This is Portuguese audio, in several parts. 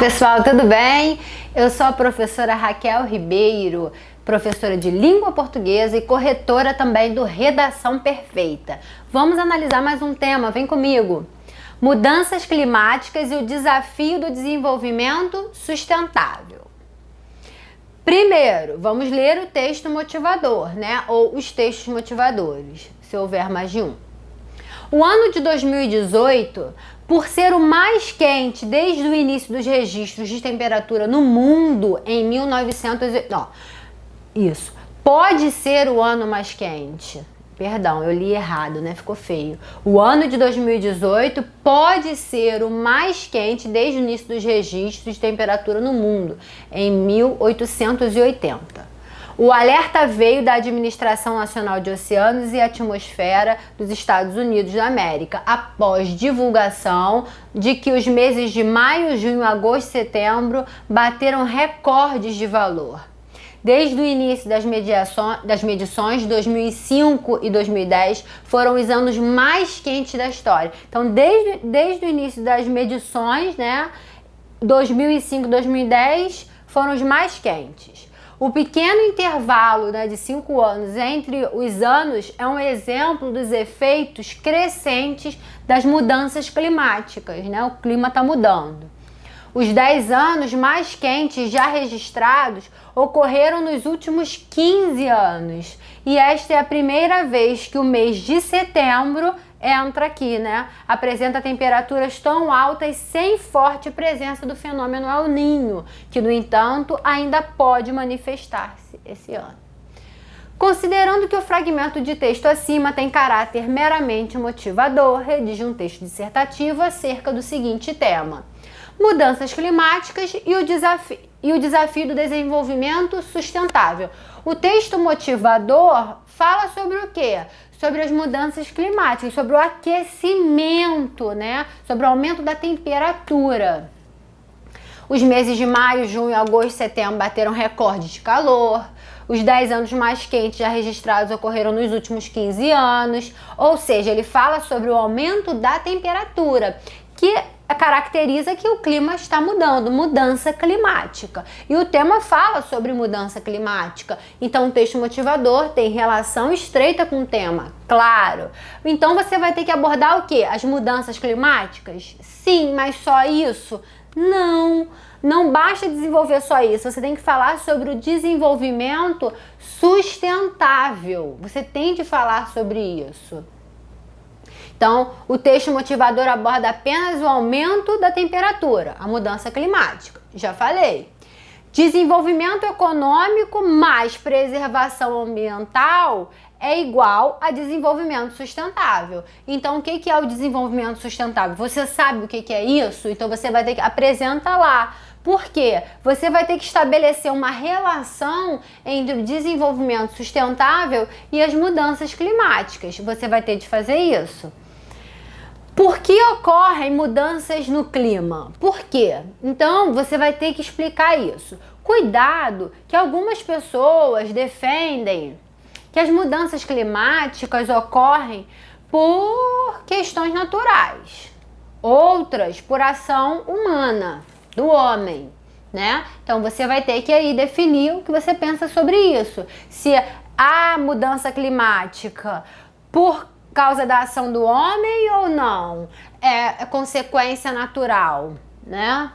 pessoal, tudo bem? Eu sou a professora Raquel Ribeiro, professora de língua portuguesa e corretora também do Redação Perfeita. Vamos analisar mais um tema, vem comigo. Mudanças climáticas e o desafio do desenvolvimento sustentável. Primeiro, vamos ler o texto motivador, né? Ou os textos motivadores, se houver mais de um. O ano de 2018, por ser o mais quente desde o início dos registros de temperatura no mundo em 1900... Não, isso. Pode ser o ano mais quente. Perdão, eu li errado, né? Ficou feio. O ano de 2018 pode ser o mais quente desde o início dos registros de temperatura no mundo, em 1880. O alerta veio da Administração Nacional de Oceanos e Atmosfera dos Estados Unidos da América, após divulgação de que os meses de maio, junho, agosto e setembro bateram recordes de valor. Desde o início das medições, 2005 e 2010 foram os anos mais quentes da história. Então, desde o início das medições, né, 2005 e 2010 foram os mais quentes. O pequeno intervalo, né, de 5 anos entre os anos é um exemplo dos efeitos crescentes das mudanças climáticas, né? O clima está mudando. Os 10 anos mais quentes já registrados ocorreram nos últimos 15 anos. E esta é a primeira vez que o mês de setembro entra aqui, né? Apresenta temperaturas tão altas sem forte presença do fenômeno El Niño, que, no entanto, ainda pode manifestar-se esse ano. Considerando que o fragmento de texto acima tem caráter meramente motivador, redige um texto dissertativo acerca do seguinte tema: mudanças climáticas e o desafio do desenvolvimento sustentável. O texto motivador fala sobre o quê? Sobre as mudanças climáticas, sobre o aquecimento, né? Sobre o aumento da temperatura. Os meses de maio, junho, agosto e setembro bateram recordes de calor. Os 10 anos mais quentes já registrados ocorreram nos últimos 15 anos. Ou seja, ele fala sobre o aumento da temperatura, que caracteriza que o clima está mudando, mudança climática. E o tema fala sobre mudança climática. Então, o texto motivador tem relação estreita com o tema, claro. Então, você vai ter que abordar o quê? As mudanças climáticas? Sim, mas só isso? Não, não basta desenvolver só isso. Você tem que falar sobre o desenvolvimento sustentável. Você tem de falar sobre isso. Então, o texto motivador aborda apenas o aumento da temperatura, a mudança climática. Já falei. Desenvolvimento econômico mais preservação ambiental é igual a desenvolvimento sustentável. Então, o que é o desenvolvimento sustentável? Você sabe o que é isso? Então, você vai ter que apresentar lá. Por quê? Você vai ter que estabelecer uma relação entre o desenvolvimento sustentável e as mudanças climáticas. Você vai ter de fazer isso. Por que ocorrem mudanças no clima? Por quê? Então, você vai ter que explicar isso. Cuidado que algumas pessoas defendem que as mudanças climáticas ocorrem por questões naturais, outras por ação humana, do homem, né? Então, você vai ter que aí definir o que você pensa sobre isso. Se há mudança climática por causa da ação do homem ou não? É consequência natural, né?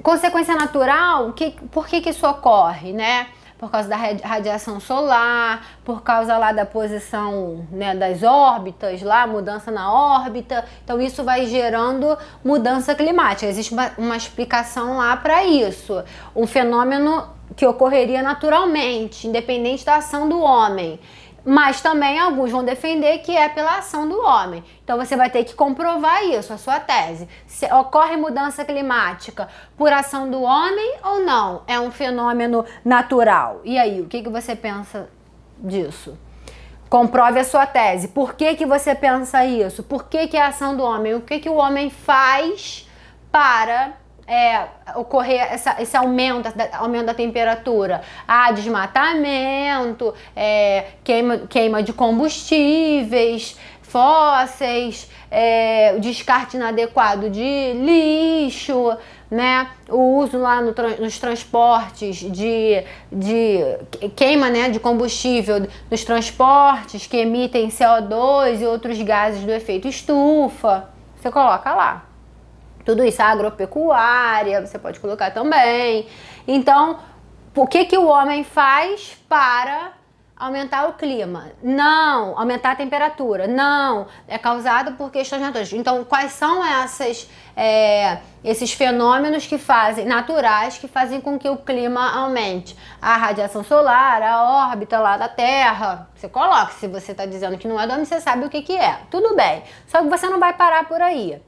Consequência natural, por que isso ocorre, né? Por causa da radiação solar, por causa lá da posição, né, das órbitas, lá, mudança na órbita. Então, isso vai gerando mudança climática. Existe uma explicação lá para isso. Um fenômeno que ocorreria naturalmente, independente da ação do homem. Mas também alguns vão defender que é pela ação do homem. Então, você vai ter que comprovar isso, a sua tese. Se ocorre mudança climática por ação do homem ou não? É um fenômeno natural. E aí, o que você pensa disso? Comprove a sua tese. Por que você pensa isso? Por que é a ação do homem? O que o homem faz para ocorrer esse aumento da temperatura? Desmatamento, queima de combustíveis, fósseis, o descarte inadequado de lixo, né? O uso lá nos transportes de queima, né, de combustível nos transportes que emitem CO2 e outros gases do efeito estufa. Você coloca lá. Tudo isso, a agropecuária, você pode colocar também. Então, o que o homem faz para aumentar o clima? Não. Aumentar a temperatura? Não. É causado por questões naturais. Então, quais são esses fenômenos naturais que fazem com que o clima aumente? A radiação solar, a órbita lá da Terra. Você coloca, se você está dizendo que não é do homem, você sabe o que é. Tudo bem. Só que você não vai parar por aí.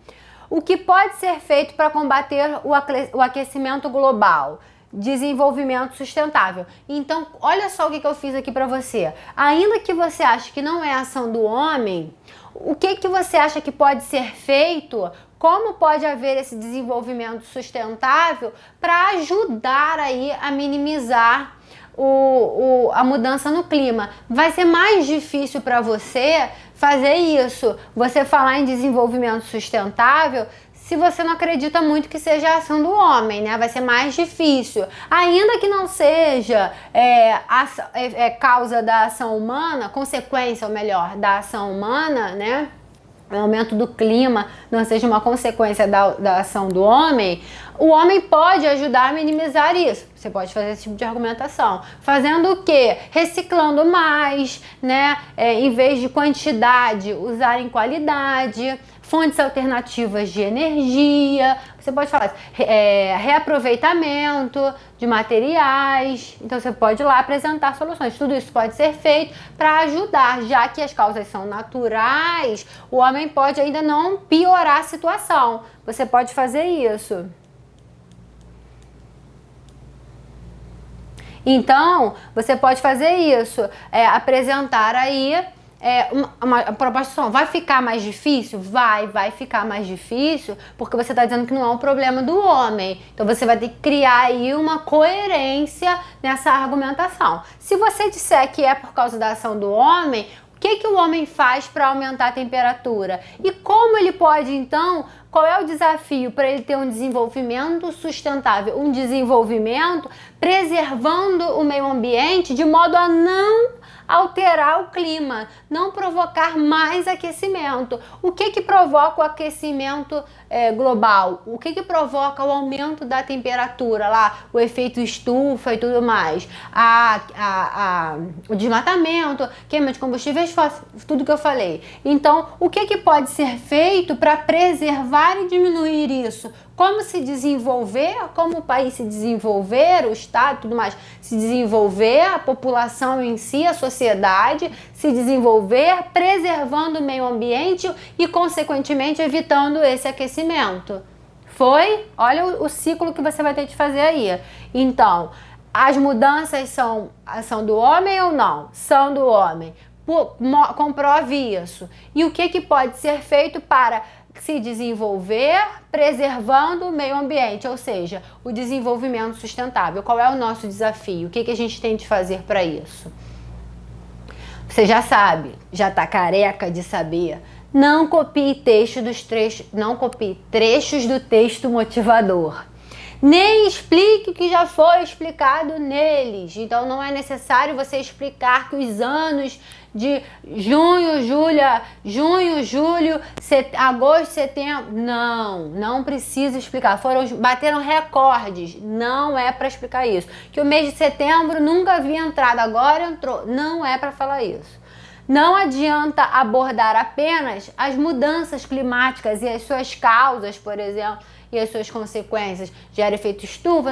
O que pode ser feito para combater o aquecimento global? Desenvolvimento sustentável. Então, olha só o que eu fiz aqui para você. Ainda que você ache que não é ação do homem, o que você acha que pode ser feito? Como pode haver esse desenvolvimento sustentável para ajudar aí a minimizar a mudança no clima? Vai ser mais difícil para você fazer isso, você falar em desenvolvimento sustentável, se você não acredita muito que seja a ação do homem, né? Vai ser mais difícil. Ainda que não seja causa da ação humana, consequência, ou melhor, da ação humana, né? O aumento do clima não seja uma consequência da ação do homem, o homem pode ajudar a minimizar isso. Você pode fazer esse tipo de argumentação. Fazendo o quê? Reciclando mais, né? Em vez de quantidade, usar em qualidade, fontes alternativas de energia. Você pode falar reaproveitamento de materiais. Então você pode ir lá apresentar soluções. Tudo isso pode ser feito para ajudar, já que as causas são naturais, o homem pode ainda não piorar a situação. Você pode fazer isso. Então, você pode fazer isso, apresentar aí uma proposta. Vai ficar mais difícil? Vai ficar mais difícil, porque você está dizendo que não é um problema do homem. Então, você vai ter que criar aí uma coerência nessa argumentação. Se você disser que é por causa da ação do homem, o que o homem faz para aumentar a temperatura? E como ele pode, então, qual é o desafio para ele ter um desenvolvimento sustentável? Um desenvolvimento preservando o meio ambiente de modo a não alterar o clima, não provocar mais aquecimento. O que provoca o aquecimento global? O que provoca o aumento da temperatura lá? O efeito estufa e tudo mais. O desmatamento, queima de combustíveis fósseis, tudo que eu falei. Então, o que pode ser feito para preservar e diminuir isso? Como se desenvolver, como o país se desenvolver, o Estado e tudo mais, se desenvolver, a população em si, a sociedade, se desenvolver, preservando o meio ambiente e, consequentemente, evitando esse aquecimento. Foi? Olha o ciclo que você vai ter de fazer aí. Então, as mudanças são ação do homem ou não? São do homem. Comprove isso. E o que pode ser feito para se desenvolver preservando o meio ambiente, ou seja, o desenvolvimento sustentável? Qual é o nosso desafio? O que a gente tem de fazer para isso? Você já sabe, já está careca de saber. Não copie trechos do texto motivador. Nem explique o que já foi explicado neles. Então não é necessário você explicar que os anos de junho, julho, agosto, setembro. Não precisa explicar. Bateram recordes. Não é para explicar isso. Que o mês de setembro nunca havia entrado, agora entrou. Não é para falar isso. Não adianta abordar apenas as mudanças climáticas e as suas causas, por exemplo, e as suas consequências. Gera efeito estufa,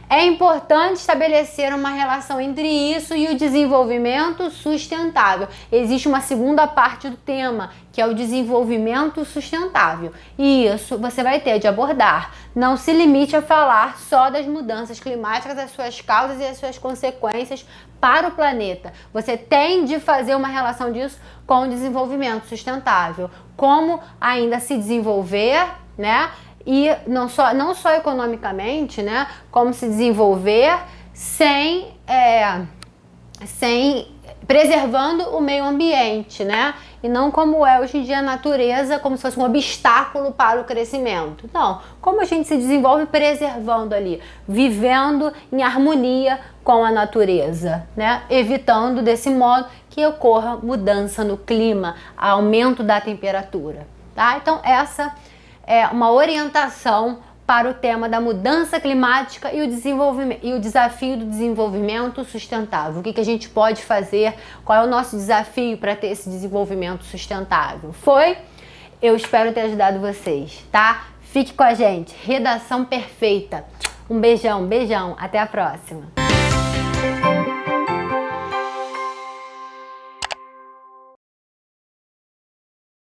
É importante estabelecer uma relação entre isso e o desenvolvimento sustentável. Existe uma segunda parte do tema, que é o desenvolvimento sustentável. E isso você vai ter de abordar. Não se limite a falar só das mudanças climáticas, as suas causas e as suas consequências para o planeta. Você tem de fazer uma relação disso com o desenvolvimento sustentável. Como ainda se desenvolver, né? E não só economicamente, né, como se desenvolver sem preservando o meio ambiente, né? e não como é hoje em dia a natureza, como se fosse um obstáculo para o crescimento. Não, como a gente se desenvolve preservando ali, vivendo em harmonia com a natureza, né? Evitando desse modo que ocorra mudança no clima, aumento da temperatura, tá? Então essa é uma orientação para o tema da mudança climática e o desenvolvimento e o desafio do desenvolvimento sustentável. O que a gente pode fazer? Qual é o nosso desafio para ter esse desenvolvimento sustentável? Eu espero ter ajudado vocês, tá? Fique com a gente. Redação perfeita. Um beijão, beijão. Até a próxima.